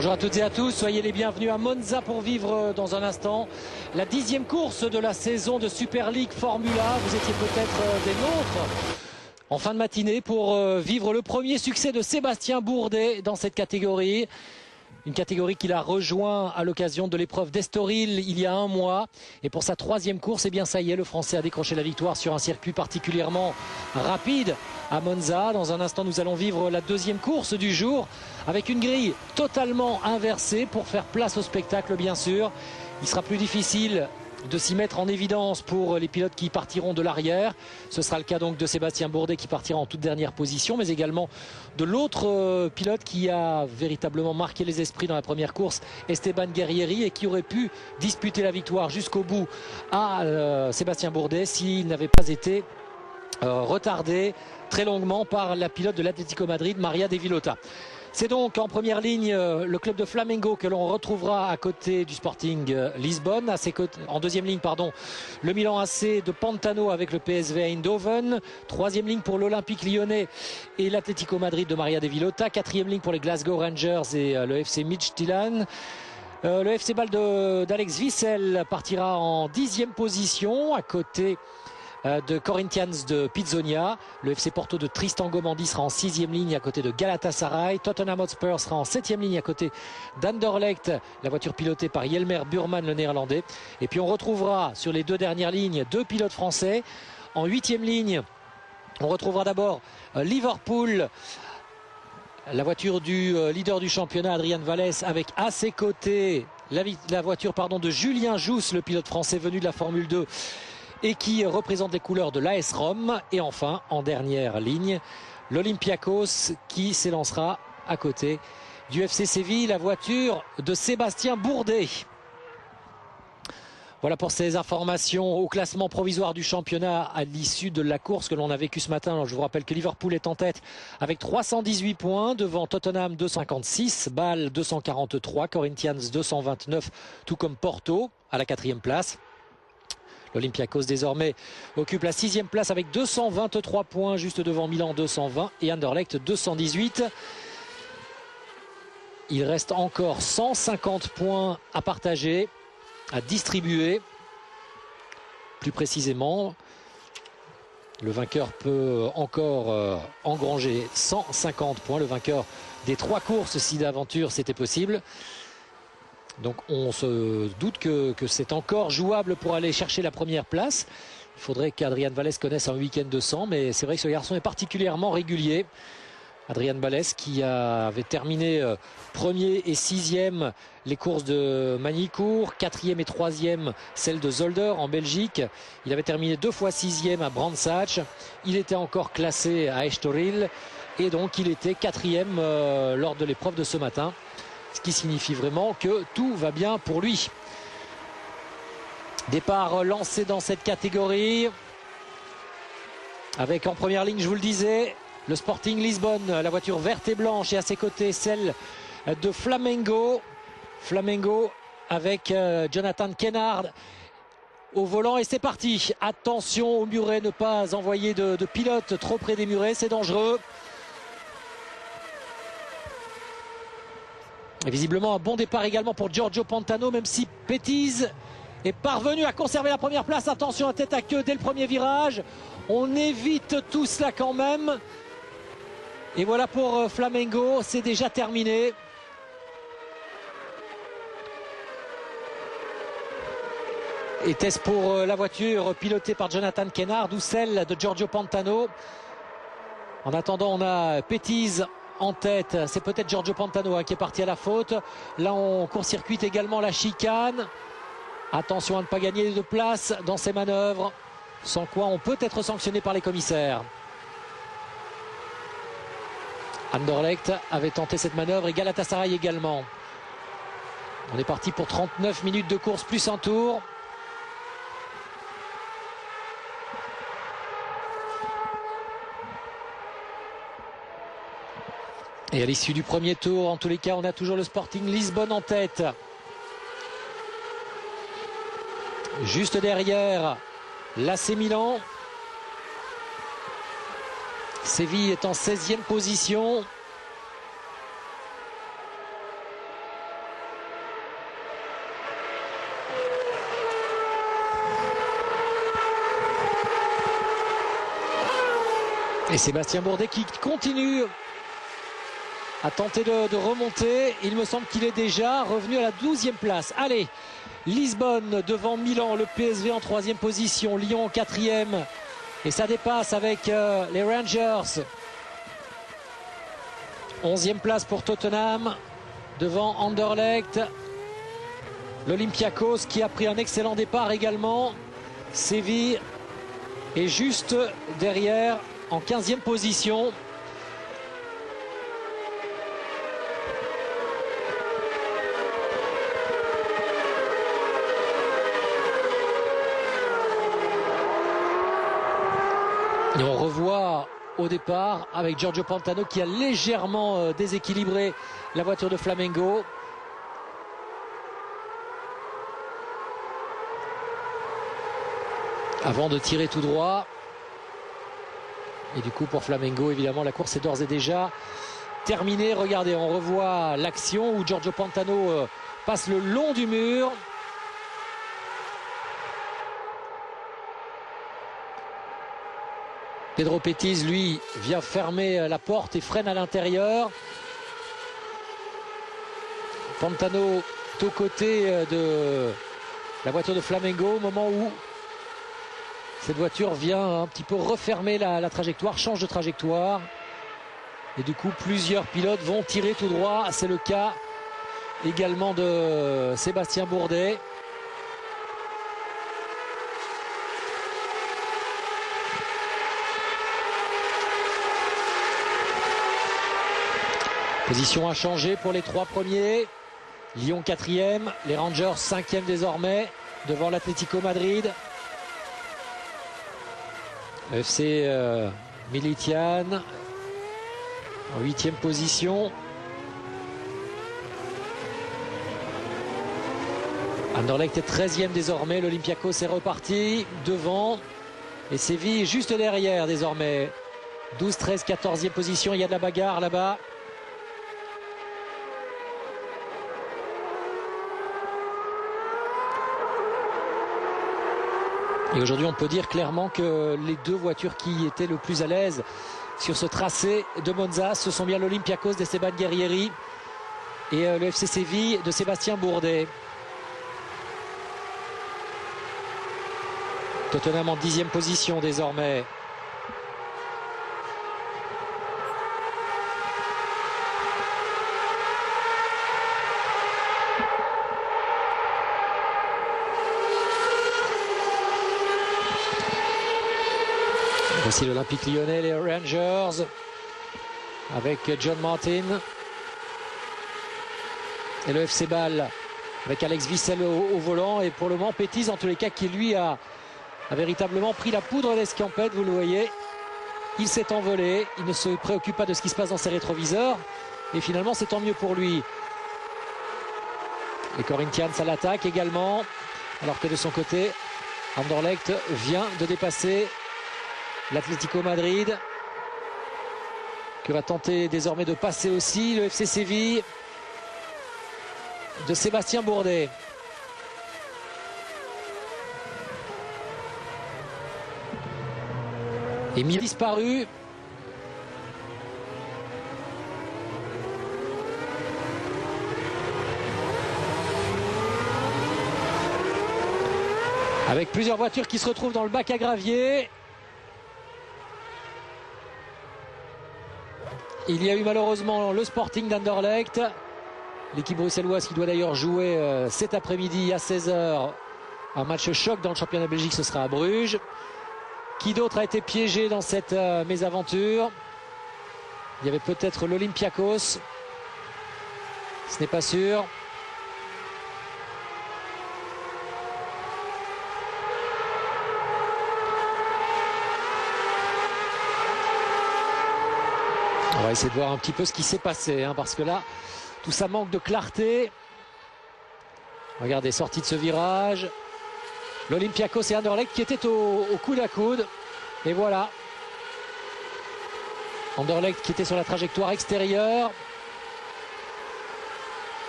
Bonjour à toutes et à tous, soyez les bienvenus à Monza pour vivre dans un instant la 10e course de la saison de Super League Formula. Vous étiez peut-être des nôtres en fin de matinée pour vivre le premier succès de Sébastien Bourdet dans cette catégorie. Une catégorie qu'il a rejoint à l'occasion de l'épreuve d'Estoril il y a un mois. Et pour sa 3e course, eh bien ça y est, le Français a décroché la victoire sur un circuit particulièrement rapide à Monza. Dans un instant, nous allons vivre la 2e course du jour avec une grille totalement inversée pour faire place au spectacle, bien sûr. Il sera plus difficile de s'y mettre en évidence pour les pilotes qui partiront de l'arrière. Ce sera le cas donc de Sébastien Bourdet qui partira en toute dernière position, mais également de l'autre pilote qui a véritablement marqué les esprits dans la première course, Esteban Guerrieri, et qui aurait pu disputer la victoire jusqu'au bout à Sébastien Bourdet s'il n'avait pas été retardé très longuement par la pilote de l'Atlético Madrid, Maria De Villota. C'est donc en première ligne le club de Flamengo que l'on retrouvera à côté du Sporting Lisbonne. En deuxième ligne, le Milan AC de Pantano avec le PSV Eindhoven. Troisième ligne pour l'Olympique Lyonnais et l'Atlético Madrid de Maria De Villota. Quatrième ligne pour les Glasgow Rangers et le FC Midtjylland. Le FC Bâle d'Alex Wiesel partira en 10e position à côté de Corinthians de Pizzonia. Le FC Porto de Tristan Gomandi sera en 6e ligne à côté de Galatasaray. Tottenham Hotspur sera en 7e ligne à côté d'Anderlecht, la voiture pilotée par Jelmer Burman, le néerlandais. Et puis on retrouvera sur les deux dernières lignes deux pilotes français. En 8e ligne, on retrouvera d'abord Liverpool, la voiture du leader du championnat, Adrian Vallès, avec à ses côtés la voiture de Julien Jousse, le pilote français venu de la Formule 2 et qui représente les couleurs de l'AS Rome. Et enfin, en dernière ligne, l'Olympiakos qui s'élancera à côté du FC Séville, la voiture de Sébastien Bourdet. Voilà pour ces informations au classement provisoire du championnat à l'issue de la course que l'on a vécue ce matin. Alors je vous rappelle que Liverpool est en tête avec 318 points, devant Tottenham 256, Bâle 243, Corinthians 229, tout comme Porto à la 4e place. L'Olympiakos désormais occupe la 6e place avec 223 points, juste devant Milan 220 et Anderlecht 218. Il reste encore 150 points à partager, à distribuer. Plus précisément, le vainqueur peut encore engranger 150 points, le vainqueur des 3 courses si d'aventure c'était possible. Donc on se doute que c'est encore jouable pour aller chercher la première place. Il faudrait qu'Adrian Vallès connaisse un week-end de 100, mais c'est vrai que ce garçon est particulièrement régulier. Adrian Vallès qui avait terminé 1er et 6e les courses de Magny-Cours, 4e et 3e celle de Zolder en Belgique. Il avait terminé 2 fois 6e à Brands Hatch. Il était encore classé à Estoril et donc il était 4e lors de l'épreuve de ce matin. Ce qui signifie vraiment que tout va bien pour lui. Départ lancé dans cette catégorie. Avec en première ligne, je vous le disais, le Sporting Lisbonne, la voiture verte et blanche, et à ses côtés celle de Flamengo. Flamengo avec Jonathan Kennard au volant, et c'est parti. Attention au muret, ne pas envoyer de pilote trop près des murets, c'est dangereux. Et visiblement un bon départ également pour Giorgio Pantano, même si Pettis est parvenu à conserver la première place. Attention à tête à queue dès le premier virage. On évite tout cela quand même. Et voilà pour Flamengo, c'est déjà terminé. Était-ce pour la voiture pilotée par Jonathan Kennard ou celle de Giorgio Pantano? En attendant, on a Pettis en tête, c'est peut-être Giorgio Pantano qui est parti à la faute. Là on court-circuite également la chicane. Attention à ne pas gagner de place dans ces manœuvres, sans quoi on peut être sanctionné par les commissaires. Anderlecht avait tenté cette manœuvre et Galatasaray également. On est parti pour 39 minutes de course plus un tour. Et à l'issue du premier tour, en tous les cas, on a toujours le Sporting Lisbonne en tête. Juste derrière, l'AC Milan. Séville est en 16e position. Et Sébastien Bourdet qui continue à tenter de remonter. Il me semble qu'il est déjà revenu à la 12e place. Allez, Lisbonne devant Milan, le PSV en 3e position, Lyon en 4e. Et ça dépasse avec les Rangers. 11e place pour Tottenham devant Anderlecht. L'Olympiakos qui a pris un excellent départ également. Séville est juste derrière en 15e position. Et on revoit au départ avec Giorgio Pantano qui a légèrement déséquilibré la voiture de Flamengo. Avant de tirer tout droit. Et du coup pour Flamengo évidemment la course est d'ores et déjà terminée. Regardez, on revoit l'action où Giorgio Pantano passe le long du mur. Pedro Pettis lui vient fermer la porte et freine à l'intérieur. Pantano aux côtés de la voiture de Flamengo au moment où cette voiture vient un petit peu refermer la trajectoire, change de trajectoire. Et du coup, plusieurs pilotes vont tirer tout droit. C'est le cas également de Sébastien Bourdet. Position à changer pour les 3 premiers. Lyon 4e, les Rangers 5e désormais, devant l'Atlético Madrid. FC Militian en 8e position. Anderlecht est 13e désormais. L'Olympiakos est reparti devant. Et Séville juste derrière désormais. 12, 13, 14e position. Il y a de la bagarre là-bas. Et aujourd'hui, on peut dire clairement que les 2 voitures qui étaient le plus à l'aise sur ce tracé de Monza, ce sont bien l'Olympiakos d'Esteban Guerrieri et le FC Séville de Sébastien Bourdet. Tottenham en 10e position désormais. Voici l'Olympique Lyonnais, les Rangers, avec John Martin. Et le FC Bâle, avec Alex Wissel au volant. Et pour le moment, Pettis, en tous les cas, qui lui a véritablement pris la poudre d'escampette, vous le voyez. Il s'est envolé, il ne se préoccupe pas de ce qui se passe dans ses rétroviseurs. Et finalement, c'est tant mieux pour lui. Les Corinthians à l'attaque également. Alors que de son côté, Anderlecht vient de dépasser l'Atlético Madrid, que va tenter désormais de passer aussi le FC Séville de Sébastien Bourdet. Et Milan disparu. Avec plusieurs voitures qui se retrouvent dans le bac à gravier. Il y a eu malheureusement le Sporting d'Anderlecht. L'équipe bruxelloise qui doit d'ailleurs jouer cet après-midi à 16 h. Un match choc dans le championnat de Belgique, ce sera à Bruges. Qui d'autre a été piégé dans cette mésaventure? Il y avait peut-être l'Olympiakos. Ce n'est pas sûr. On va essayer de voir un petit peu ce qui s'est passé, parce que là, tout ça manque de clarté. Regardez, sortie de ce virage. L'Olympiakos et Anderlecht qui étaient au coude à coude. Et voilà. Anderlecht qui était sur la trajectoire extérieure.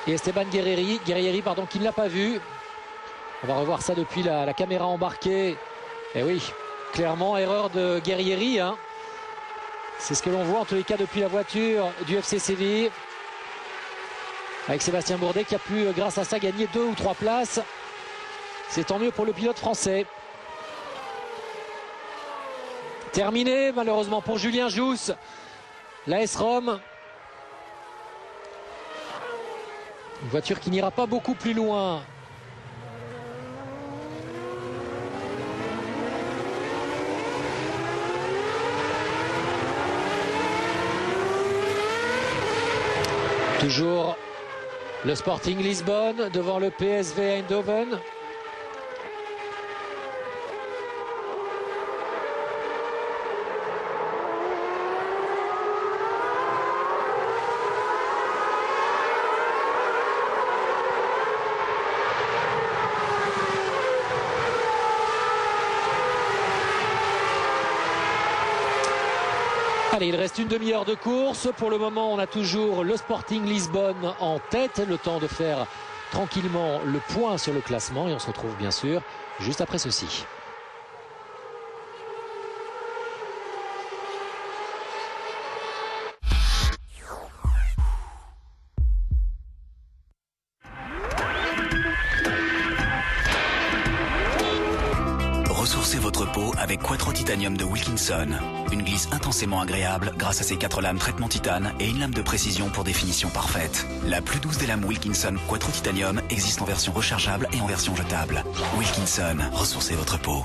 Et Esteban Guerrieri qui ne l'a pas vu. On va revoir ça depuis la caméra embarquée. Et oui, clairement, erreur de Guerrieri. C'est ce que l'on voit en tous les cas depuis la voiture du FC Séville. Avec Sébastien Bourdet qui a pu, grâce à ça, gagner 2 ou 3 places. C'est tant mieux pour le pilote français. Terminé malheureusement pour Julien Jousse. L'AS Rome. Une voiture qui n'ira pas beaucoup plus loin. Toujours le Sporting Lisbonne devant le PSV Eindhoven. Allez, il reste une demi-heure de course. Pour le moment, on a toujours le Sporting Lisbonne en tête. Le temps de faire tranquillement le point sur le classement. Et on se retrouve bien sûr juste après ceci. Ressourcez votre peau avec Quattro Titanium de Wilkinson. Une glisse intensément agréable grâce à ses 4 lames traitement titane et une lame de précision pour définition parfaite. La plus douce des lames Wilkinson Quattro Titanium existe en version rechargeable et en version jetable. Wilkinson, ressourcez votre peau.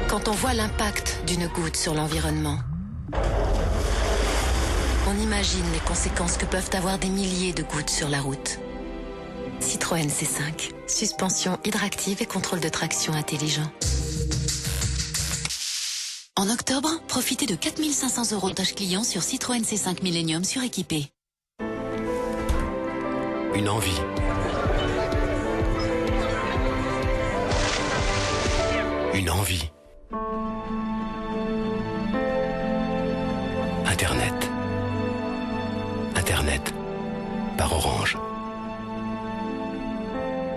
Quand on voit l'impact d'une goutte sur l'environnement, on imagine les conséquences que peuvent avoir des milliers de gouttes sur la route. Citroën C5, suspension hydractive et contrôle de traction intelligent. En octobre, profitez de 4 500 € d'achetage client sur Citroën C5 Millennium suréquipé. Une envie. Une envie. Internet. Internet. Par Orange.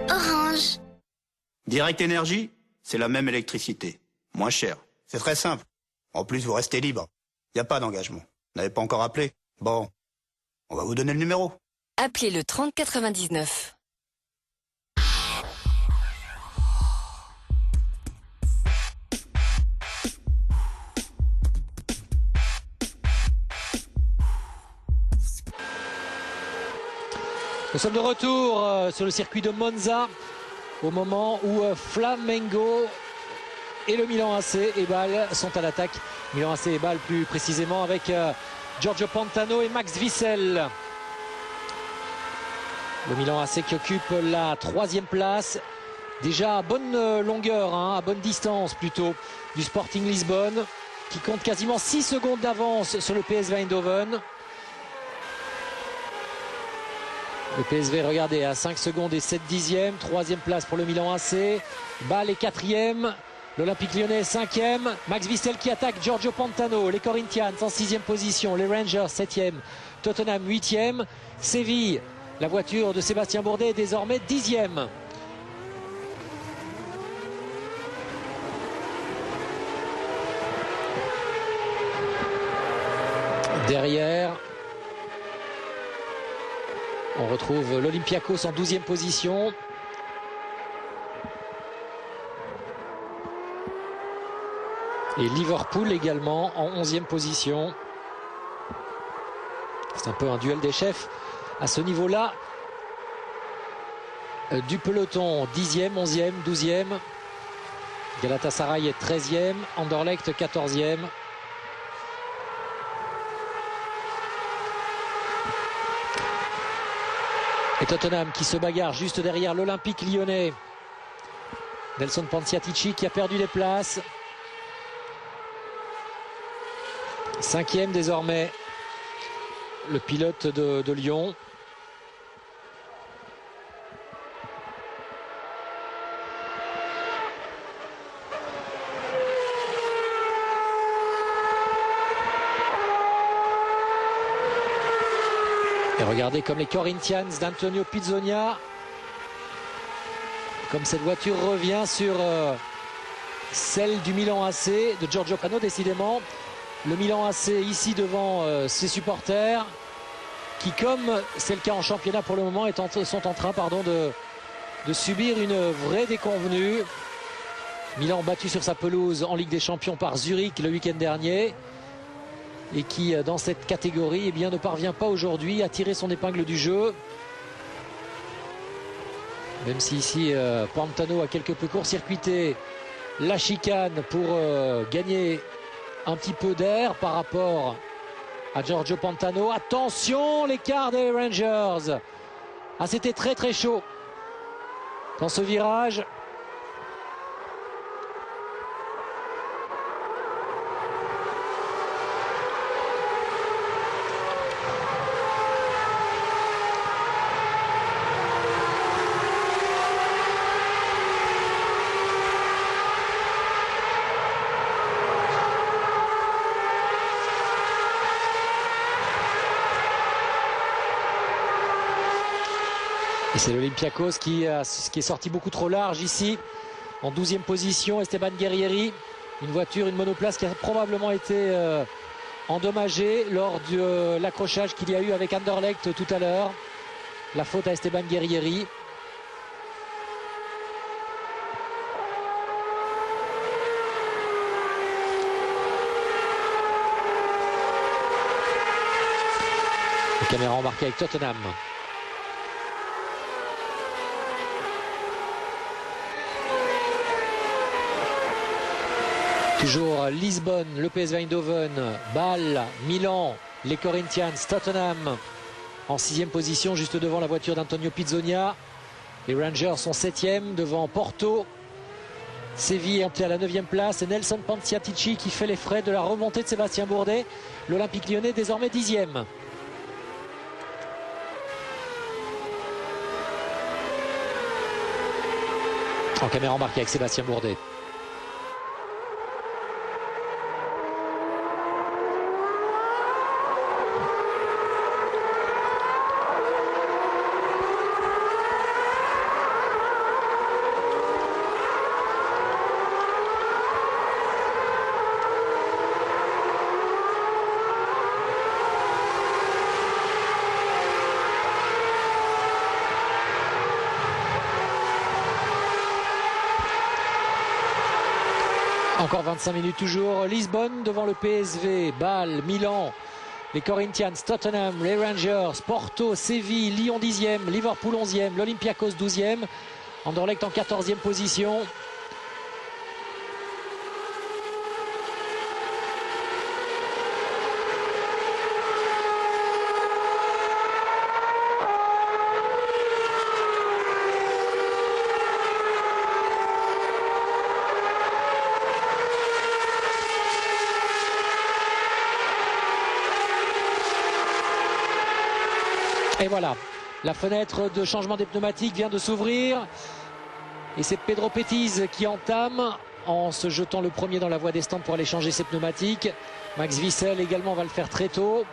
Orange. Direct Énergie, c'est la même électricité. Moins cher. C'est très simple. En plus, vous restez libre. Il n'y a pas d'engagement. Vous n'avez pas encore appelé? Bon, on va vous donner le numéro. Appelez le 30 99. Nous sommes de retour sur le circuit de Monza au moment où Flamengo et le Milan AC et Bâle sont à l'attaque. Milan AC et Bâle plus précisément avec Giorgio Pantano et Max Wissel. Le Milan AC qui occupe la 3e place. Déjà à bonne longueur, à bonne distance plutôt du Sporting Lisbonne qui compte quasiment 6 secondes d'avance sur le PSV Eindhoven. Le PSV, regardez, à 5 secondes et 7 dixièmes. 3e place pour le Milan AC. Bâle est 4e. L'Olympique Lyonnais 5e. Max Wissel qui attaque Giorgio Pantano. Les Corinthians en 6e position. Les Rangers 7e. Tottenham 8e. Séville, la voiture de Sébastien Bourdet est désormais 10e. Derrière, on retrouve l'Olympiakos en 12e position. Et Liverpool également en 11e position. C'est un peu un duel des chefs à ce niveau-là. Du peloton, 10e, 11e, 12e. Galatasaray est 13e. Anderlecht 14e. Et Tottenham qui se bagarre juste derrière l'Olympique Lyonnais. Nelson Panciatici qui a perdu des places. 5e désormais, le pilote de Lyon. Et regardez comme les Corinthians d'Antonio Pizzonia Comme cette voiture revient sur celle du Milan AC de Giorgio Cano, décidément. Le Milan AC ici devant ses supporters qui, comme c'est le cas en championnat pour le moment, sont en train de subir une vraie déconvenue. Milan battu sur sa pelouse en Ligue des Champions par Zurich le week-end dernier et qui, dans cette catégorie, eh bien, ne parvient pas aujourd'hui à tirer son épingle du jeu. Même si ici, Pantano a quelque peu court-circuité la chicane pour gagner un petit peu d'air par rapport à Giorgio Pantano. Attention, l'écart des Rangers. Ah, c'était très très chaud dans ce virage. Et c'est l'Olympiakos qui est sorti beaucoup trop large ici. En 12e position, Esteban Guerrieri. Une voiture, une monoplace qui a probablement été endommagée lors de l'accrochage qu'il y a eu avec Anderlecht tout à l'heure. La faute à Esteban Guerrieri. La caméra embarquée avec Tottenham. Toujours Lisbonne, le PSV Eindhoven, Bâle, Milan, les Corinthians, Tottenham en 6e position juste devant la voiture d'Antonio Pizzonia. Les Rangers sont 7e devant Porto. Séville est à la 9e place et Nelson Panciatici qui fait les frais de la remontée de Sébastien Bourdet. L'Olympique Lyonnais désormais 10e. En caméra embarquée avec Sébastien Bourdet. Encore 25 minutes toujours. Lisbonne devant le PSV, Bâle, Milan, les Corinthians, Tottenham, les Rangers, Porto, Séville, Lyon 10e, Liverpool 11e, l'Olympiakos 12e, Anderlecht en 14e position. Et voilà, la fenêtre de changement des pneumatiques vient de s'ouvrir. Et c'est Pedro Pettis qui entame en se jetant le premier dans la voie des stands pour aller changer ses pneumatiques. Max Wissel également va le faire très tôt.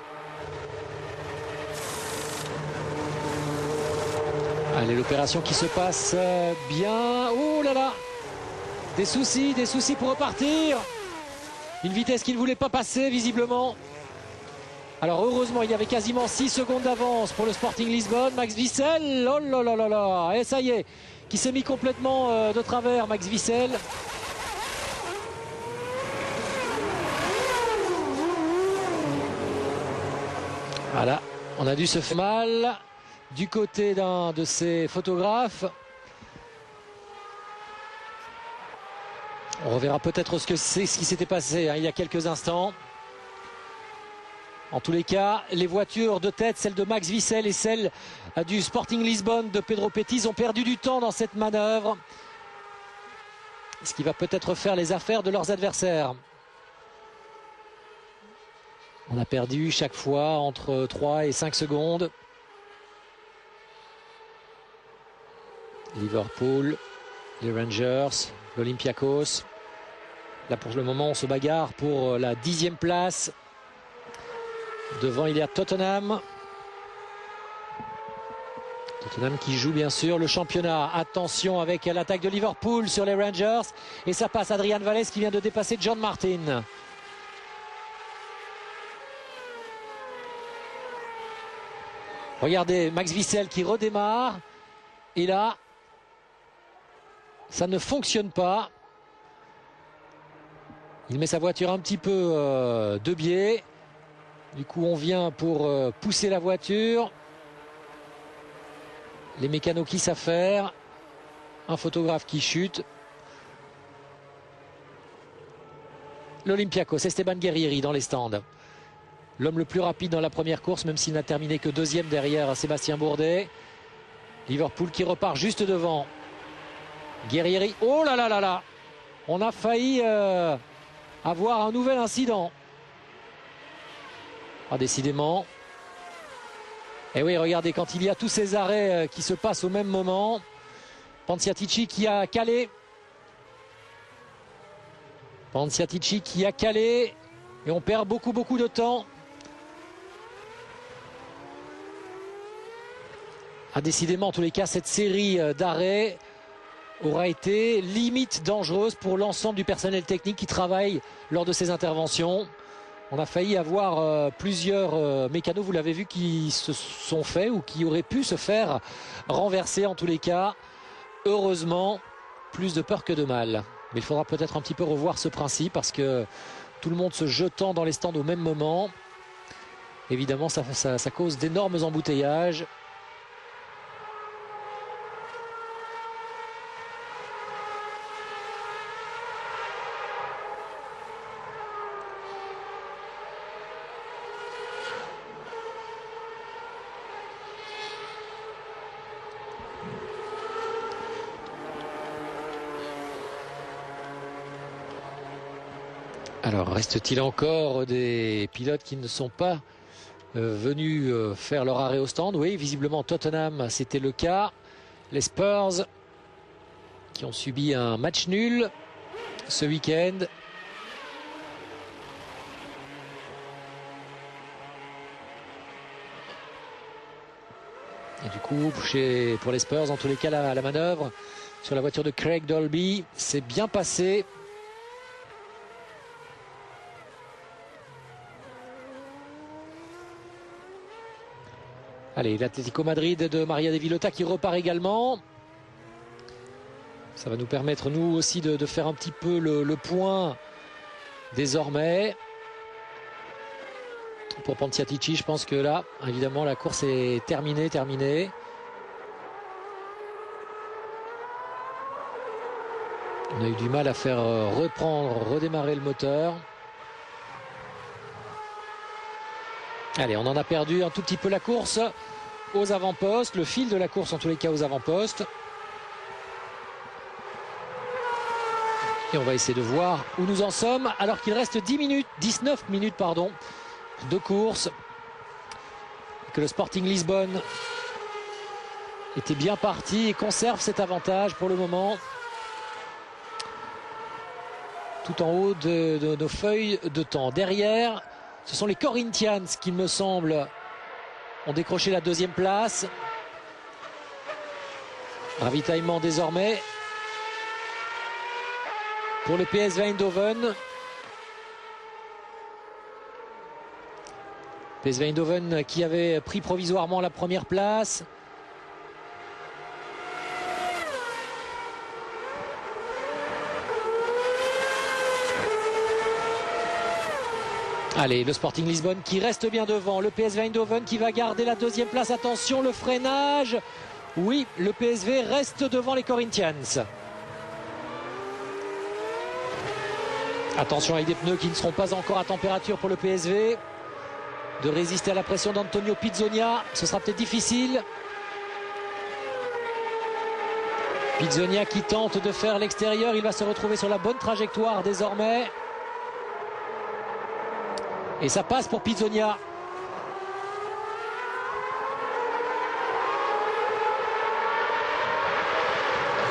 Allez, l'opération qui se passe bien. Oh là là, des soucis pour repartir. Une vitesse qu'il ne voulait pas passer visiblement. Alors heureusement, il y avait quasiment 6 secondes d'avance pour le Sporting Lisbonne. Max Wissel, oh là là là là, et ça y est, qui s'est mis complètement de travers, Max Wissel. Voilà, on a dû se faire mal du côté d'un de ces photographes. On reverra peut-être ce qui s'était passé il y a quelques instants. En tous les cas, les voitures de tête, celle de Max Wissel et celle du Sporting Lisbonne de Pedro Pettis, ont perdu du temps dans cette manœuvre. Ce qui va peut-être faire les affaires de leurs adversaires. On a perdu chaque fois entre 3 et 5 secondes. Liverpool, les Rangers, l'Olympiakos. Là pour le moment, on se bagarre pour la 10e place. Devant, il y a Tottenham Tottenham qui joue bien sûr le championnat. Attention avec l'attaque de Liverpool sur les Rangers. Et ça passe Adrian Vallès qui vient de dépasser John Martin. Regardez Max Wissel qui redémarre. Et là, ça ne fonctionne pas. Il met sa voiture un petit peu de biais. Du coup, on vient pour pousser la voiture. Les mécanos qui savent faire. Un photographe qui chute. L'Olympiakos, Esteban Guerrieri dans les stands. L'homme le plus rapide dans la première course, même s'il n'a terminé que deuxième derrière Sébastien Bourdet. Liverpool qui repart juste devant. Guerrieri, oh là là là là! On a failli avoir un nouvel incident. Ah, décidément. Et oui, regardez, quand il y a tous ces arrêts qui se passent au même moment. Panciatici qui a calé. Panciatici qui a calé. Et on perd beaucoup de temps. Ah, décidément, en tous les cas, cette série d'arrêts aura été limite dangereuse pour l'ensemble du personnel technique qui travaille lors de ces interventions. On a failli avoir plusieurs mécanos, vous l'avez vu, qui se sont faits ou qui auraient pu se faire renverser en tous les cas. Heureusement, plus de peur que de mal. Mais il faudra peut-être un petit peu revoir ce principe parce que tout le monde se jetant dans les stands au même moment, évidemment, ça cause d'énormes embouteillages. Alors, reste-t-il encore des pilotes qui ne sont pas venus faire leur arrêt au stand? Oui, visiblement Tottenham, c'était le cas. Les Spurs qui ont subi un match nul ce week-end. Et du coup, pour les Spurs, en tous les cas, la manœuvre sur la voiture de Craig Dolby s'est bien passée. Allez, l'Atlético Madrid de Maria de Villota qui repart également. Ça va nous permettre, nous aussi, de faire un petit peu le point désormais. Pour Panciatici, je pense que là, évidemment, la course est terminée. On a eu du mal à faire redémarrer le moteur. Allez, on en a perdu un tout petit peu la course aux avant-postes, le fil de la course en tous les cas aux avant-postes. Et on va essayer de voir où nous en sommes alors qu'il reste 19 minutes de course. Que le Sporting Lisbonne était bien parti et conserve cet avantage pour le moment. Tout en haut de nos feuilles de temps. Derrière, ce sont les Corinthians qui, me semble, ont décroché la deuxième place. Ravitaillement désormais pour le PSV Eindhoven. PSV Eindhoven qui avait pris provisoirement la première place. Allez, le Sporting Lisbonne qui reste bien devant. Le PSV Eindhoven qui va garder la deuxième place. Attention, le freinage. Oui, le PSV reste devant les Corinthians. Attention avec des pneus qui ne seront pas encore à température pour le PSV. De résister à la pression d'Antonio Pizzonia, ce sera peut-être difficile. Pizzonia qui tente de faire l'extérieur. Il va se retrouver sur la bonne trajectoire désormais. Et ça passe pour Pizzonia.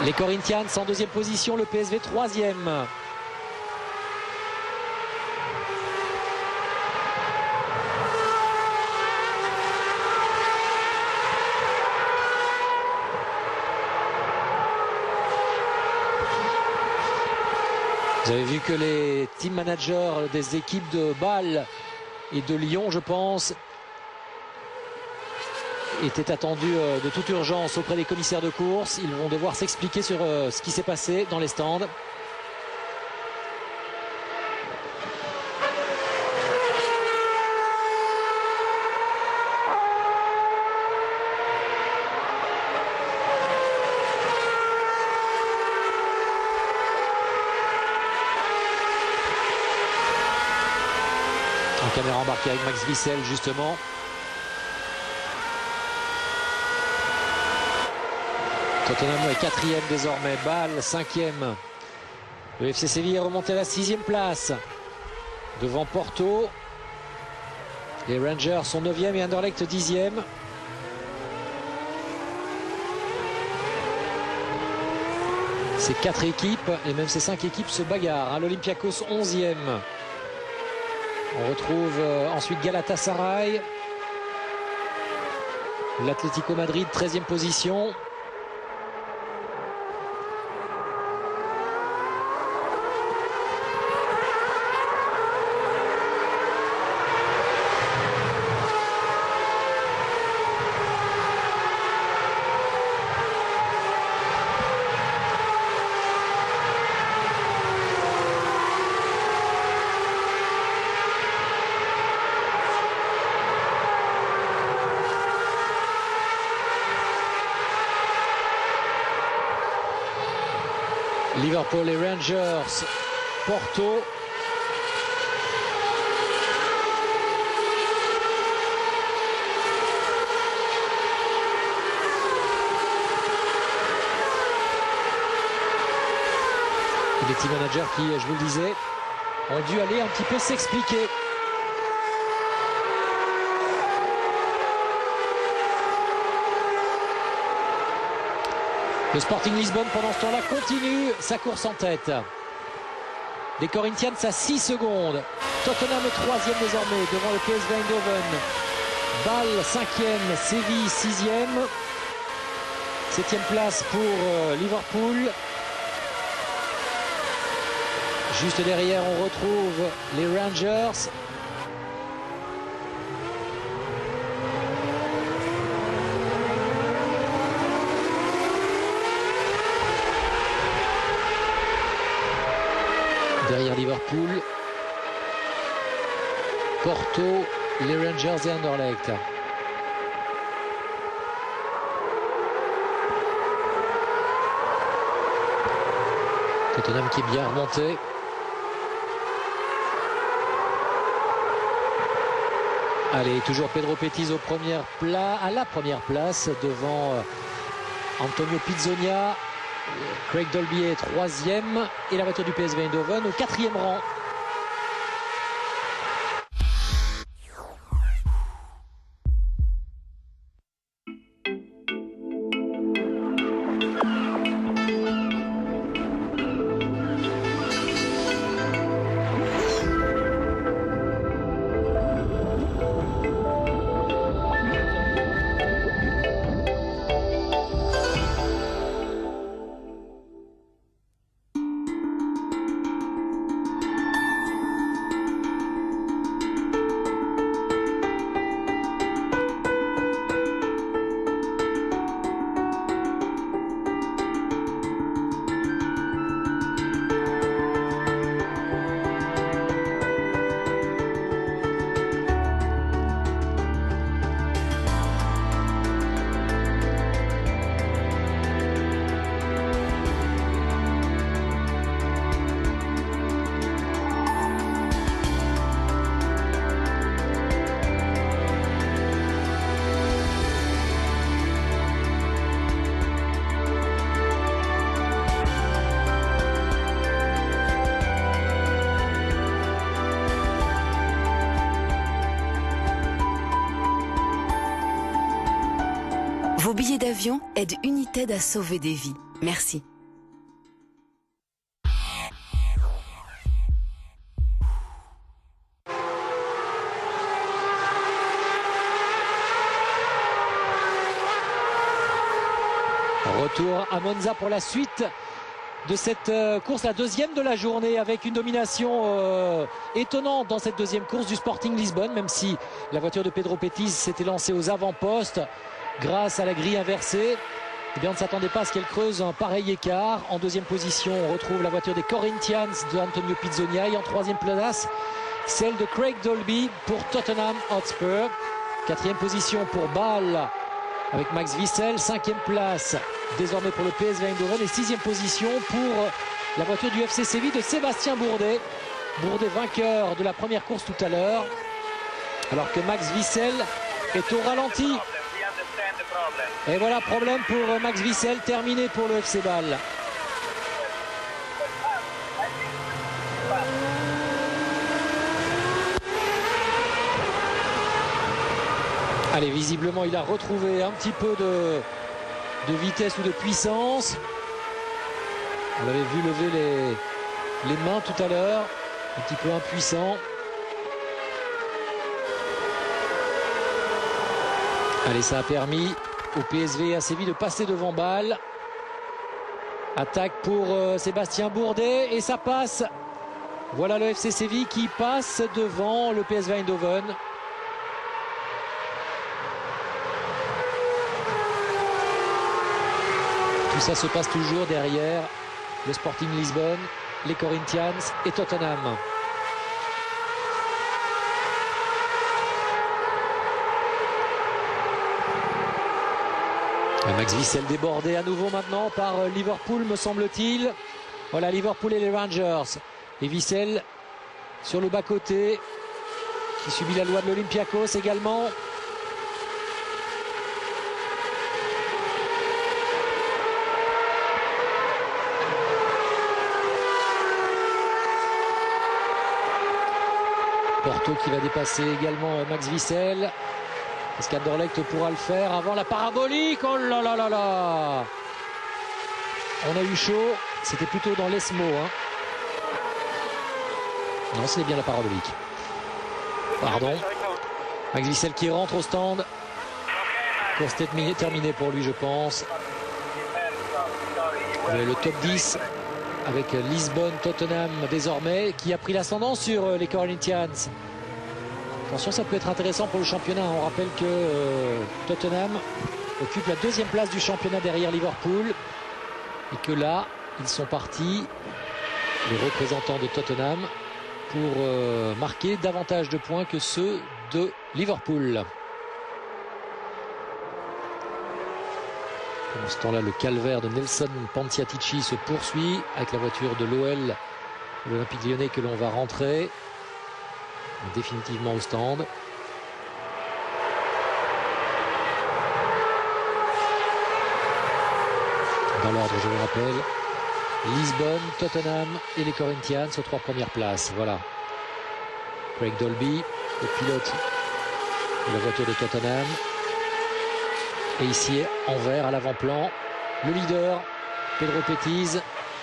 Les Corinthians en deuxième position, le PSV troisième. Vous avez vu que les team managers des équipes de Bâle et de Lyon, je pense, étaient attendus de toute urgence auprès des commissaires de course. Ils vont devoir s'expliquer sur ce qui s'est passé dans les stands. En caméra embarquée avec Max Wissel justement. Tottenham est 4e désormais, Bâle 5e. Le FC Séville est remonté à la 6e place devant Porto. Les Rangers sont 9e et Anderlecht 10e. Ces 4 équipes et même ces 5 équipes se bagarrent. L'Olympiakos 11e. On retrouve ensuite Galatasaray. L'Atlético Madrid 13e position. Liverpool et Rangers, Porto. Et les team managers qui, je vous le disais, ont dû aller un petit peu s'expliquer. Le Sporting Lisbonne, pendant ce temps-là, continue sa course en tête. Les Corinthians à 6 secondes. Tottenham est 3e désormais devant le PSV Eindhoven. Bâle 5e, Séville 6e. 7e place pour Liverpool. Juste derrière, on retrouve les Rangers. Derrière Liverpool, Porto, les Rangers et Anderlecht. Tottenham qui est bien remonté. Allez, toujours Pedro Pettis à la première place devant Antonio Pizzonia. Craig Dolby est 3e et la voiture du PSV Eindhoven au 4e rang. Vos billets d'avion aident United à sauver des vies. Merci. Retour à Monza pour la suite de cette course, la deuxième de la journée, avec une domination étonnante dans cette deuxième course du Sporting Lisbonne, même si la voiture de Pedro Pettis s'était lancée aux avant-postes grâce à la grille inversée. Eh bien, on ne s'attendait pas à ce qu'elle creuse un pareil écart. En deuxième position, on retrouve la voiture des Corinthians de Antonio Pizzonia, et en troisième place, celle de Craig Dolby pour Tottenham Hotspur. Quatrième position pour Bâle avec Max Wissel. Cinquième place désormais pour le PSV Eindhoven, et sixième position pour la voiture du FC Séville de Sébastien Bourdet. Bourdet vainqueur de la première course tout à l'heure, alors que Max Wissel est au ralenti. Et voilà, problème pour Max Wissel, terminé pour le FC Bâle. Allez, visiblement, il a retrouvé un petit peu de vitesse ou de puissance. On l'avait vu lever les mains tout à l'heure, un petit peu impuissant. Allez, ça a permis au PSV et à Séville de passer devant Bâle. Attaque pour Sébastien Bourdet, et ça passe. Voilà le FC Séville qui passe devant le PSV Eindhoven. Tout ça se passe toujours derrière le Sporting Lisbonne, les Corinthians et Tottenham. Max Wissel débordé à nouveau maintenant par Liverpool, me semble-t-il. Voilà, Liverpool et les Rangers. Et Wissel sur le bas-côté, qui subit la loi de l'Olympiakos également. Porto qui va dépasser également Max Wissel. Est-ce qu'Anderlecht pourra le faire avant la parabolique? Oh là là là là! On a eu chaud. C'était plutôt dans l'ESMO. Hein. Non, c'est bien la parabolique. Pardon. Max Wissel qui rentre au stand. Course terminée pour lui, je pense. Le top 10 avec Lisbonne, Tottenham désormais, qui a pris l'ascendant sur les Corinthians. Attention, ça peut être intéressant pour le championnat. On rappelle que Tottenham occupe la deuxième place du championnat derrière Liverpool. Et que là, ils sont partis, les représentants de Tottenham, pour marquer davantage de points que ceux de Liverpool. Pendant ce temps-là, le calvaire de Nelson Pantiatici se poursuit avec la voiture de l'OL, l'Olympique Lyonnais, que l'on va rentrer définitivement au stand. Dans l'ordre, je vous rappelle, Lisbonne, Tottenham et les Corinthians aux trois premières places. Voilà. Craig Dolby, le pilote de la voiture de Tottenham. Et ici, en vert à l'avant-plan, le leader, Pedro Pettis,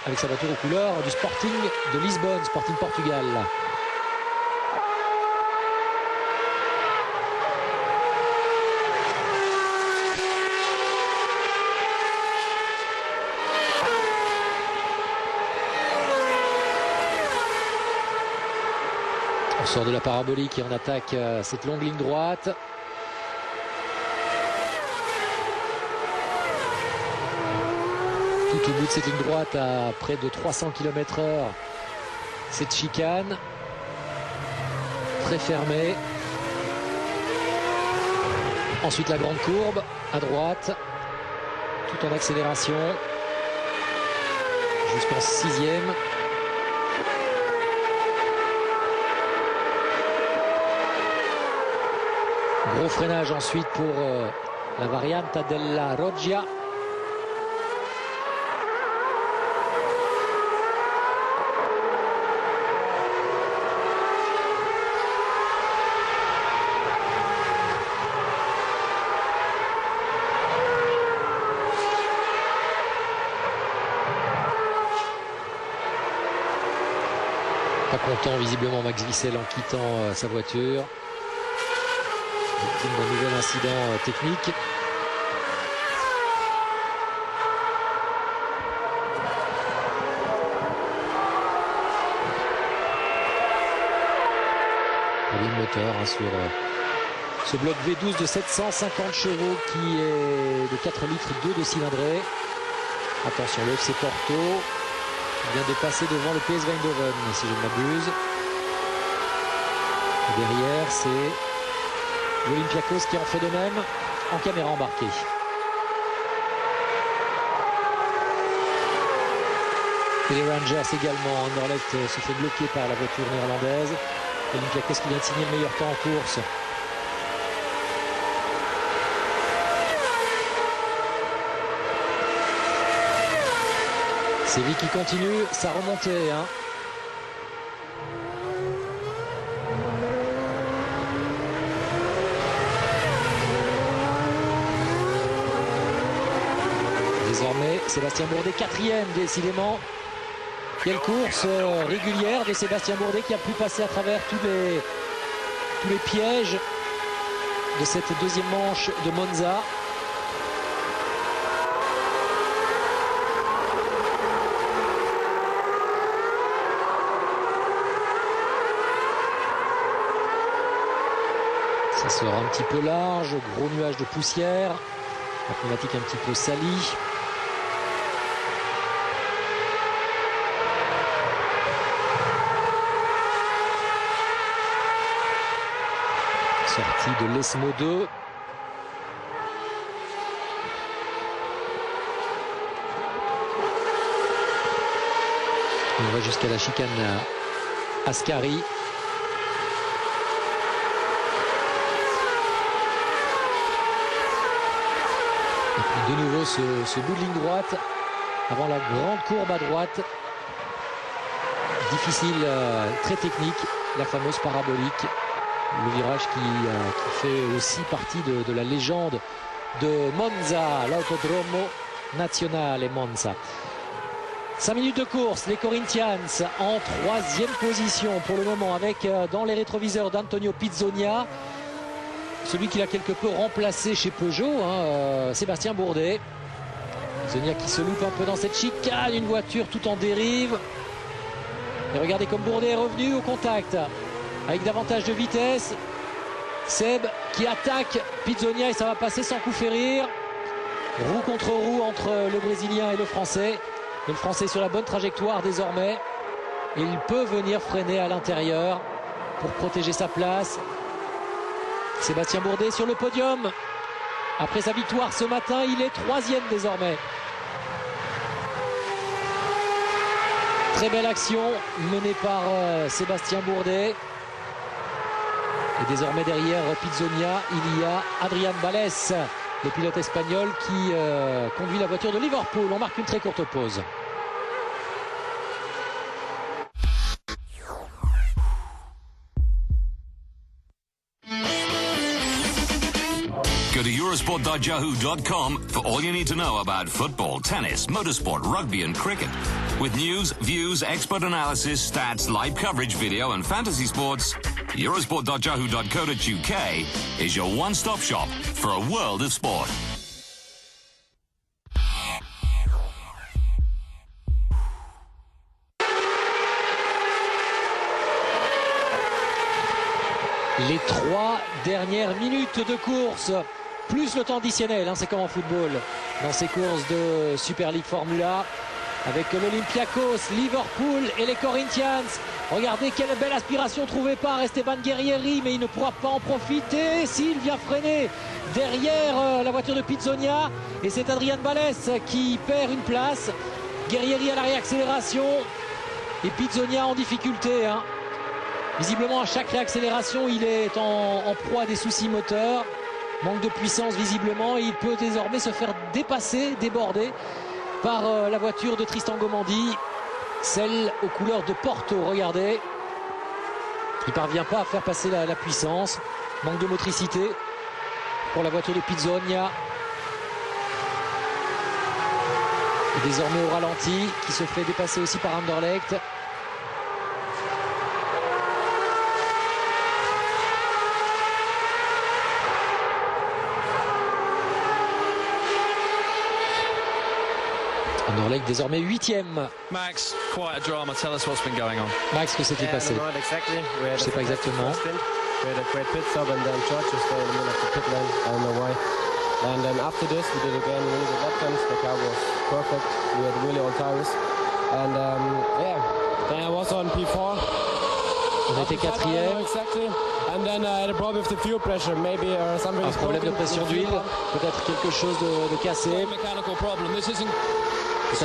avec sa voiture aux couleurs du Sporting de Lisbonne, Sporting Portugal. On sort de la parabolique et on attaque cette longue ligne droite. Tout au bout de cette ligne droite, à près de 300 km/h, cette chicane très fermée. Ensuite la grande courbe à droite, tout en accélération jusqu'en sixième. Gros freinage ensuite pour la Varianta della Roggia. Pas content visiblement Max Wissel en quittant sa voiture. Victime d'un nouvel incident technique. turbine moteur sur ce bloc V12 de 750 chevaux qui est de 4 litres 2 de cylindrée. Attention, le FC Porto vient de passer devant le PSV Eindhoven, si je ne m'abuse. Derrière, c'est l'Olympiakos qui en fait de même en caméra embarquée. Et les Rangers également. Anderlecht se fait bloquer par la voiture néerlandaise. L'Olympiakos qui vient de signer le meilleur temps en course. Séville qui continue sa remontée. Désormais, Sébastien Bourdet, 4e, décidément. Quelle course régulière de Sébastien Bourdet qui a pu passer à travers tous les pièges de cette deuxième manche de Monza. Ça sera un petit peu large, gros nuage de poussière, la pneumatique un petit peu salie. Sortie de l'ESMO 2. On va jusqu'à la chicane Ascari. Et puis de nouveau ce bout de ligne droite avant la grande courbe à droite. Difficile, très technique, la fameuse parabolique. Le virage qui fait aussi partie de la légende de Monza, l'Autodromo Nazionale Monza. 5 minutes de course, les Corinthians en 3e position pour le moment avec dans les rétroviseurs d'Antonio Pizzonia, celui qui l'a quelque peu remplacé chez Peugeot, Sébastien Bourdet. Pizzonia qui se loupe un peu dans cette chicane, une voiture tout en dérive. Et regardez comme Bourdet est revenu au contact. Avec davantage de vitesse, Seb qui attaque Pizzonia et ça va passer sans coup férir. Roue contre roue entre le Brésilien et le Français. Et le Français sur la bonne trajectoire désormais. Et il peut venir freiner à l'intérieur pour protéger sa place. Sébastien Bourdet sur le podium. Après sa victoire ce matin, il est 3e désormais. Très belle action menée par Sébastien Bourdet. Et désormais derrière Pizzonia, il y a Adrian Bales, le pilote espagnol qui conduit la voiture de Liverpool. On marque une très courte pause. Go to Eurosport.yahoo.com for all you need to know about football, tennis, motorsport, rugby and cricket. With news, views, expert analysis, stats, live coverage, video and fantasy sports, Eurosport.yahoo.co.uk is your one-stop shop for a world of sport. Les 3 dernières minutes de course, plus le temps additionnel, c'est comme en football, dans ces courses de Super League Formula, avec l'Olympiakos, Liverpool et les Corinthians. Regardez quelle belle aspiration trouvée par Esteban Guerrieri, mais il ne pourra pas en profiter s'il vient freiner derrière la voiture de Pizzonia. Et c'est Adrian Bales qui perd une place. Guerrieri à la réaccélération et Pizzonia en difficulté. Visiblement à chaque réaccélération il est en proie à des soucis moteurs, manque de puissance visiblement, et il peut désormais se faire dépasser, déborder par la voiture de Tristan Gomandi, celle aux couleurs de Porto. Regardez, il ne parvient pas à faire passer la puissance, manque de motricité pour la voiture de Pizzonia. Et désormais au ralenti, qui se fait dépasser aussi par Anderlecht. Anderlecht désormais 8e. Max, quite a drama. Tell us what's been going on. Max, que s'est-il passé? Je ne sais pas exactement. We had a great pit stop and then George was there in the middle of the pit lane. I don't know why. And then after this we did again really good lap times. The car was perfect. We had really old tires. And yeah, then I was on P4. On était quatrième. Exactly. And then I had a problem with the fuel pressure. Maybe something Un problème de pression d'huile, peut-être quelque chose de cassé. Peut-être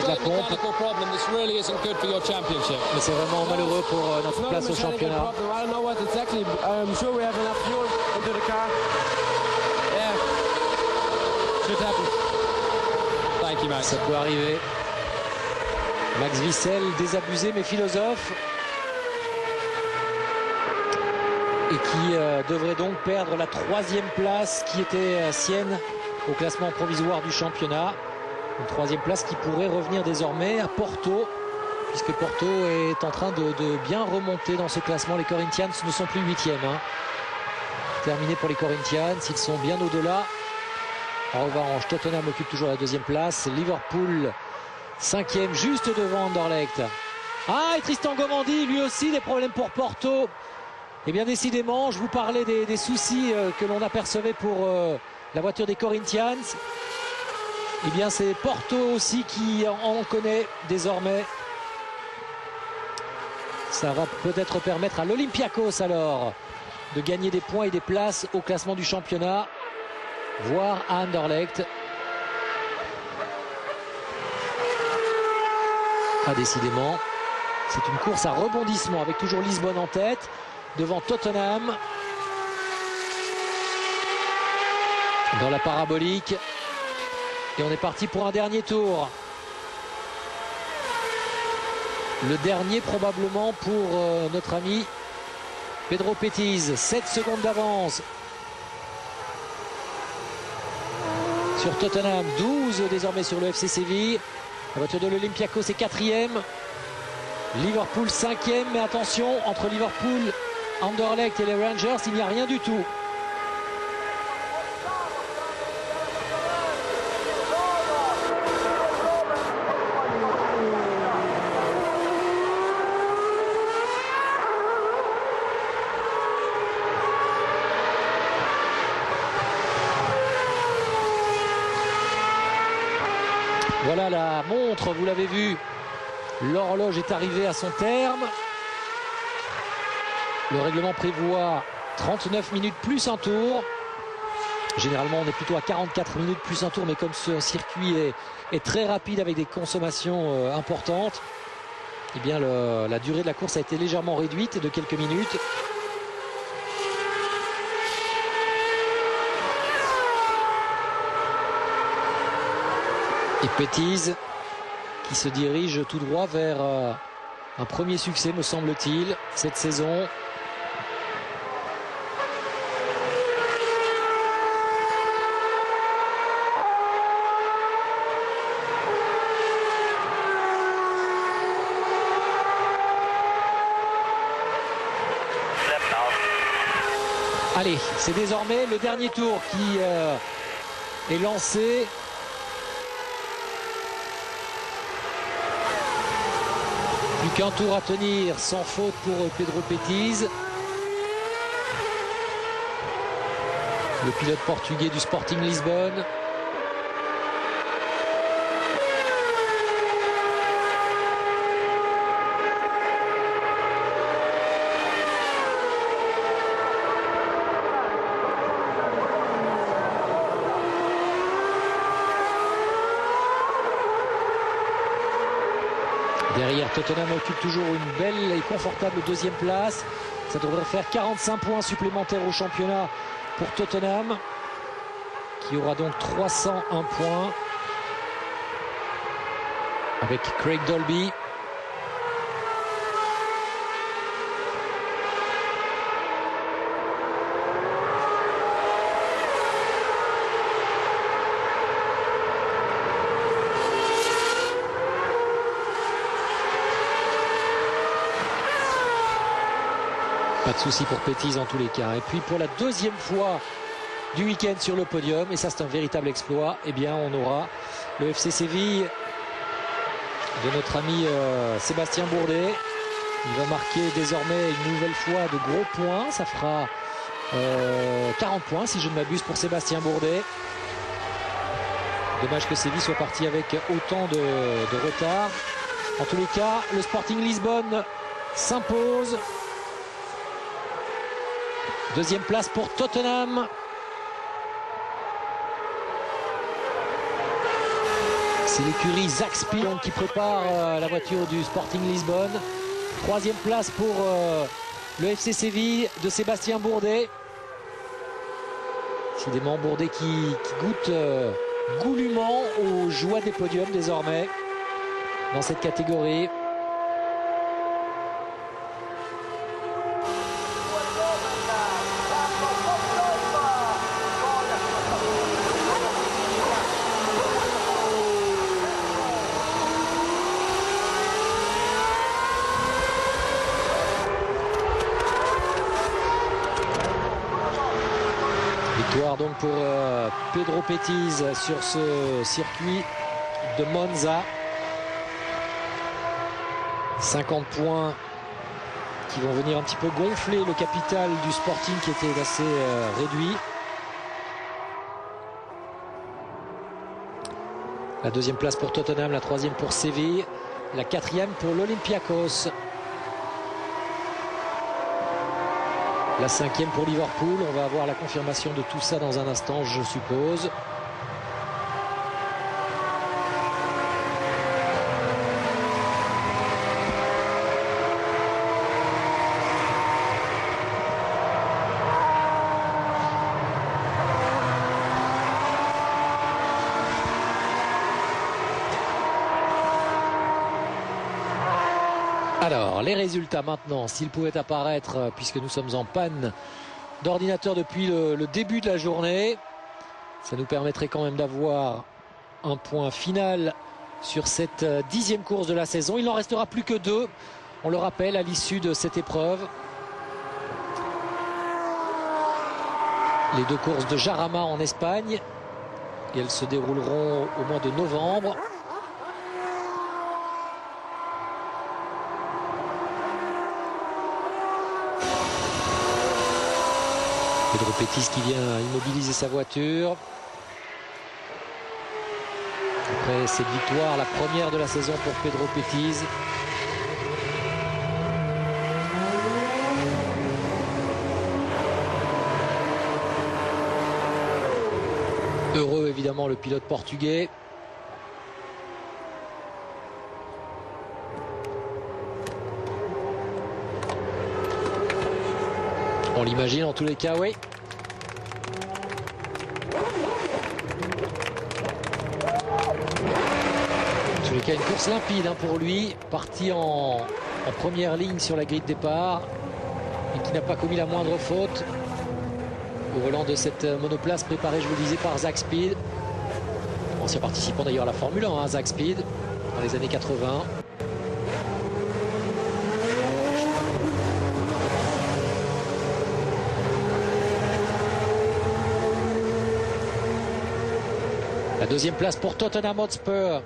la pompe. Mais c'est vraiment malheureux pour notre place au championnat. I don't know what exactly. I'm sure we have enough fuel into the car. Yeah. Should happen. Thank you, Max. Ça peut arriver. Max Wissel, désabusé mais philosophe. Et qui devrait donc perdre la 3e place qui était sienne au classement provisoire du championnat. Une 3e place qui pourrait revenir désormais à Porto, puisque Porto est en train de bien remonter dans ce classement. Les Corinthians ne sont plus 8e. Terminé pour les Corinthians, ils sont bien au-delà. En revanche, Tottenham occupe toujours la 2e place. Liverpool 5e, juste devant Anderlecht. Ah, et Tristan Gomandi, lui aussi, des problèmes pour Porto. Et bien décidément, je vous parlais des soucis que l'on apercevait pour la voiture des Corinthians. Et bien c'est Porto aussi qui en connaît désormais. Ça va peut-être permettre à l'Olympiakos alors de gagner des points et des places au classement du championnat, voire à Anderlecht. Ah, décidément, c'est une course à rebondissement avec toujours Lisbonne en tête. Devant Tottenham dans la parabolique, et on est parti pour un dernier tour, le dernier probablement pour notre ami Pedro Petiz. 7 secondes d'avance sur Tottenham, 12 désormais sur le FC Séville. La voiture de l'Olympiakos est 4e, Liverpool 5e, mais attention, entre Liverpool, Anderlecht et les Rangers, il n'y a rien du tout. Voilà la montre, vous l'avez vu, l'horloge est arrivée à son terme. Le règlement prévoit 39 minutes plus un tour. Généralement, on est plutôt à 44 minutes plus un tour, mais comme ce circuit est très rapide avec des consommations importantes, eh bien la durée de la course a été légèrement réduite de quelques minutes. Et Petiz qui se dirige tout droit vers un premier succès, me semble-t-il, cette saison. Allez, c'est désormais le dernier tour qui est lancé. Plus qu'un tour à tenir sans faute pour Pedro Petiz. Le pilote portugais du Sporting Lisbonne. Derrière, Tottenham occupe toujours une belle et confortable 2e place. Ça devrait faire 45 points supplémentaires au championnat pour Tottenham, qui aura donc 301 points avec Craig Dolby. Pas de souci pour Petiz en tous les cas. Et puis pour la 2e fois du week-end sur le podium, et ça c'est un véritable exploit, eh bien on aura le FC Séville de notre ami Sébastien Bourdet. Il va marquer désormais une nouvelle fois de gros points. Ça fera 40 points si je ne m'abuse pour Sébastien Bourdet. Dommage que Séville soit parti avec autant de retard. En tous les cas, le Sporting Lisbonne s'impose. Deuxième place pour Tottenham. C'est l'écurie Zach Spion qui prépare la voiture du Sporting Lisbonne. Troisième place pour le FC Séville de Sébastien Bourdet. Décidément Bourdet qui goûte goulûment aux joies des podiums désormais dans cette catégorie. Victoire donc pour Pedro Pettis sur ce circuit de Monza. 50 points qui vont venir un petit peu gonfler le capital du Sporting qui était assez réduit. La deuxième place pour Tottenham, la troisième pour Séville, la quatrième pour l'Olympiakos. La cinquième pour Liverpool. On va avoir la confirmation de tout ça dans un instant, je suppose. Alors, les résultats maintenant, s'ils pouvaient apparaître, puisque nous sommes en panne d'ordinateur depuis le début de la journée, ça nous permettrait quand même d'avoir un point final sur cette 10e course de la saison. Il n'en restera plus que 2, on le rappelle, à l'issue de cette épreuve. Les 2 courses de Jarama en Espagne, et elles se dérouleront au mois de novembre. Pedro Pettis qui vient immobiliser sa voiture. Après cette victoire, la première de la saison pour Pedro Pettis. Heureux évidemment le pilote portugais. On l'imagine en tous les cas, oui. En tous les cas, une course limpide pour lui. Parti en première ligne sur la grille de départ. Et qui n'a pas commis la moindre faute. Au volant de cette monoplace préparée, je vous le disais, par Zach Speed. Ancien participant d'ailleurs à la Formule 1, Zach Speed, dans les années 80. La deuxième place pour Tottenham Hotspur.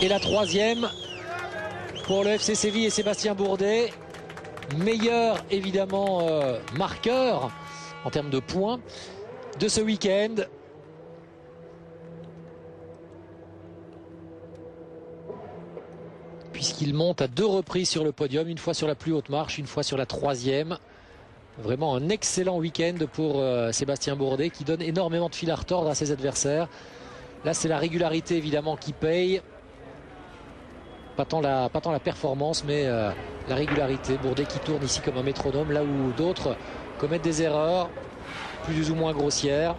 Et la troisième pour le FC Séville et Sébastien Bourdet. Meilleur évidemment marqueur en termes de points de ce week-end. Puisqu'il monte à 2 reprises sur le podium, une fois sur la plus haute marche, une fois sur la 3e. Vraiment un excellent week-end pour Sébastien Bourdet qui donne énormément de fil à retordre à ses adversaires. Là, c'est la régularité évidemment qui paye. Pas tant la performance, mais la régularité. Bourdet qui tourne ici comme un métronome, là où d'autres commettent des erreurs plus ou moins grossières.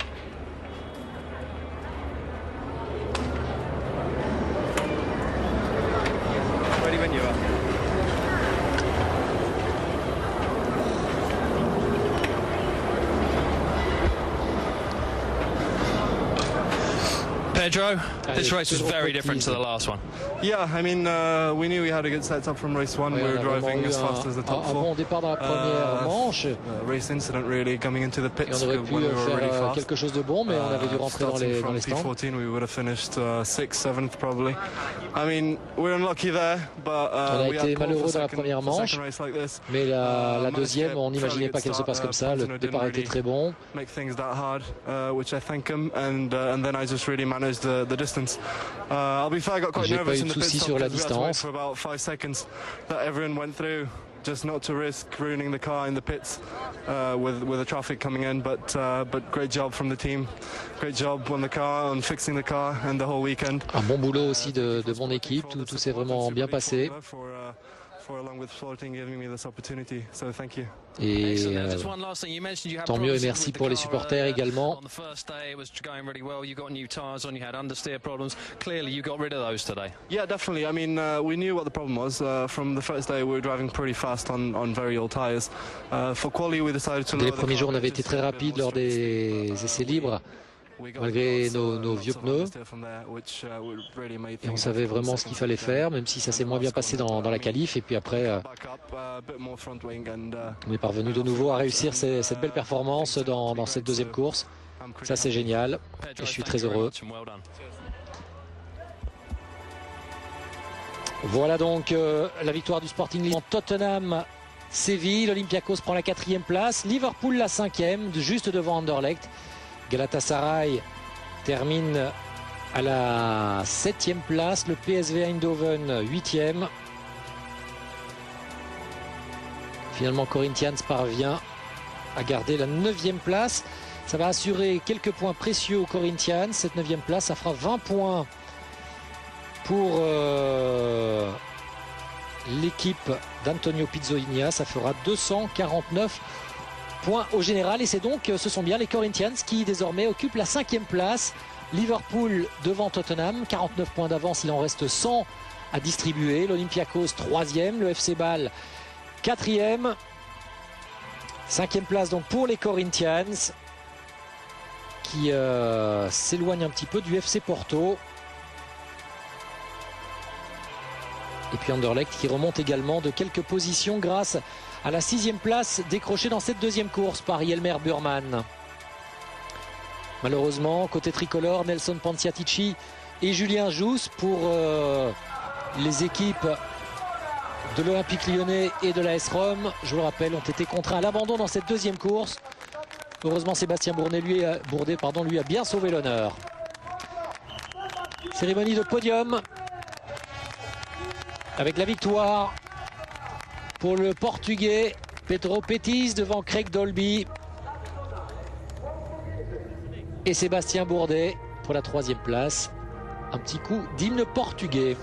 Pedro, this race was very different to the last one. Yeah, I mean, we knew we had a good setup from race one. Oui, we were driving as fast as the top four. Un bon départ dans la première manche. Race incident really coming into the pits Et on aurait pu when we were really faire fast. quelque chose de bon, mais on avait dû rentrer dans les stands. P14, we would have finished 6th, 7th probably. I mean, we're unlucky there, but on a we été had malheureux dans la première manche, mais la deuxième, on n'imaginait pas qu'elle se passe comme ça. Le départ était très bon. Make things that hard, which I thank him, and then I just really managed the distance. I'll be fair, I got quite nervous in the pit stop because we had to wait for about 5 seconds that everyone went through, just not to risk ruining the car in the pits with the traffic coming in. But great job from the team, great job on the car, on fixing the car, and the whole weekend. Un bon boulot aussi de mon équipe, tout s'est vraiment bien passé. Et tant mieux et merci pour les supporters également. Yeah, definitely. I mean, we knew what the problem was. From the first day, we were driving pretty fast on very old tires. For quali, we decided to. Dès les premiers jours, on avait été très rapide lors des essais libres, malgré nos vieux pneus. Et on savait vraiment ce qu'il fallait faire, même si ça s'est moins bien passé dans la qualif. Et puis après, on est parvenu de nouveau à réussir cette belle performance dans cette deuxième course. Ça, c'est génial et je suis très heureux. Voilà donc la victoire du Sporting Lisbonne. Tottenham sévit, l'Olympiakos prend la 4e place, Liverpool la 5e, juste devant Anderlecht. Galatasaray termine à la 7e place, le PSV Eindhoven 8e. Finalement, Corinthians parvient à garder la 9e place. Ça va assurer quelques points précieux aux Corinthians. Cette 9e place, ça fera 20 points pour l'équipe d'Antonio Pizzoigna. Ça fera 249 points au général. Et c'est donc, ce sont bien les Corinthians qui désormais occupent la 5e place. Liverpool devant Tottenham, 49 points d'avance, il en reste 100 à distribuer. L'Olympiakos 3e, le FC Bâle 4e. 5e place donc pour les Corinthians qui s'éloignent un petit peu du FC Porto. Et puis Anderlecht qui remonte également de quelques positions grâce à la 6e place décrochée dans cette deuxième course par Yelmer Burman. Malheureusement, côté tricolore, Nelson Panciatici et Julien Jousse pour les équipes de l'Olympique Lyonnais et de l'AS Rome, je vous le rappelle, ont été contraints à l'abandon dans cette deuxième course. Heureusement, Sébastien Bourdet, lui a bien sauvé l'honneur. Cérémonie de podium avec la victoire pour le Portugais Pedro Pettis devant Craig Dolby et Sébastien Bourdet pour la 3e place. Un petit coup d'hymne portugais.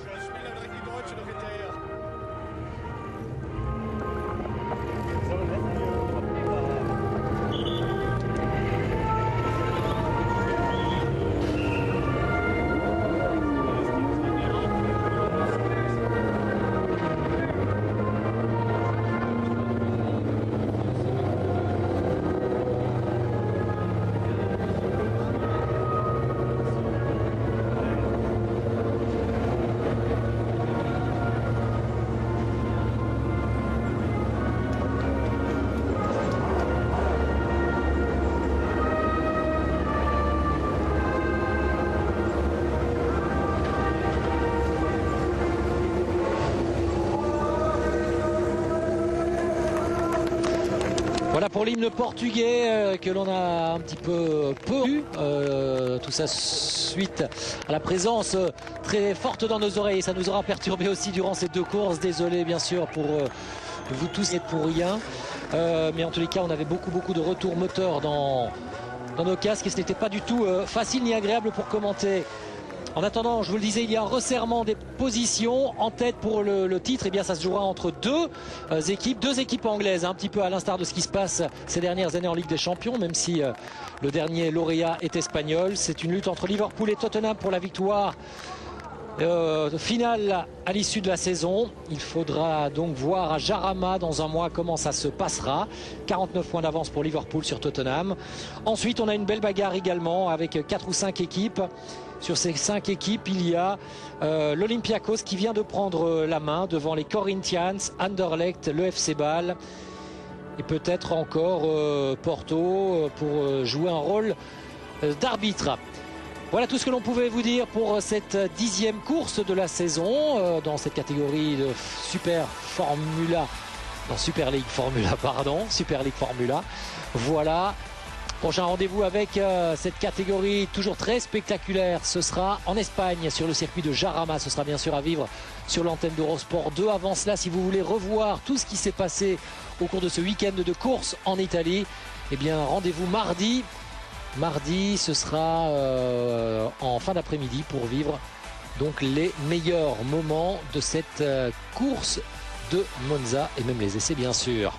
Voilà pour l'hymne portugais que l'on a un petit peu vu. Tout ça suite à la présence très forte dans nos oreilles. Ça nous aura perturbé aussi durant ces deux courses. Désolé bien sûr pour vous tous et pour rien. Mais en tous les cas, on avait beaucoup de retours moteurs dans nos casques et ce n'était pas du tout facile ni agréable pour commenter. En attendant, je vous le disais, il y a un resserrement des positions. En tête pour le titre, eh bien, ça se jouera entre deux équipes anglaises, un petit peu à l'instar de ce qui se passe ces dernières années en Ligue des Champions, même si le dernier lauréat est espagnol. C'est une lutte entre Liverpool et Tottenham pour la victoire finale à l'issue de la saison. Il faudra donc voir à Jarama dans un mois comment ça se passera. 49 points d'avance pour Liverpool sur Tottenham. Ensuite, on a une belle bagarre également avec 4 ou 5 équipes. Sur ces 5 équipes, il y a l'Olympiakos qui vient de prendre la main devant les Corinthians, Anderlecht, le FC Bâle et peut-être encore Porto pour jouer un rôle d'arbitre. Voilà tout ce que l'on pouvait vous dire pour cette 10e course de la saison dans cette catégorie de Super League Formula, pardon, Super League Formula. Voilà. Prochain rendez-vous avec cette catégorie toujours très spectaculaire. Ce sera en Espagne sur le circuit de Jarama. Ce sera bien sûr à vivre sur l'antenne d'Eurosport 2. Avant cela, si vous voulez revoir tout ce qui s'est passé au cours de ce week-end de course en Italie, eh bien rendez-vous mardi. Mardi, ce sera en fin d'après-midi pour vivre donc les meilleurs moments de cette course de Monza et même les essais bien sûr.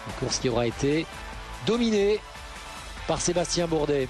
Une course qui aura été dominée par Sébastien Bourdet.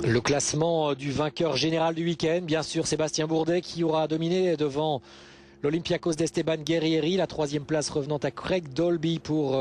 Le classement du vainqueur général du week-end, bien sûr Sébastien Bourdet qui aura dominé devant l'Olympiakos d'Esteban Guerrieri, la 3e place revenant à Craig Dolby pour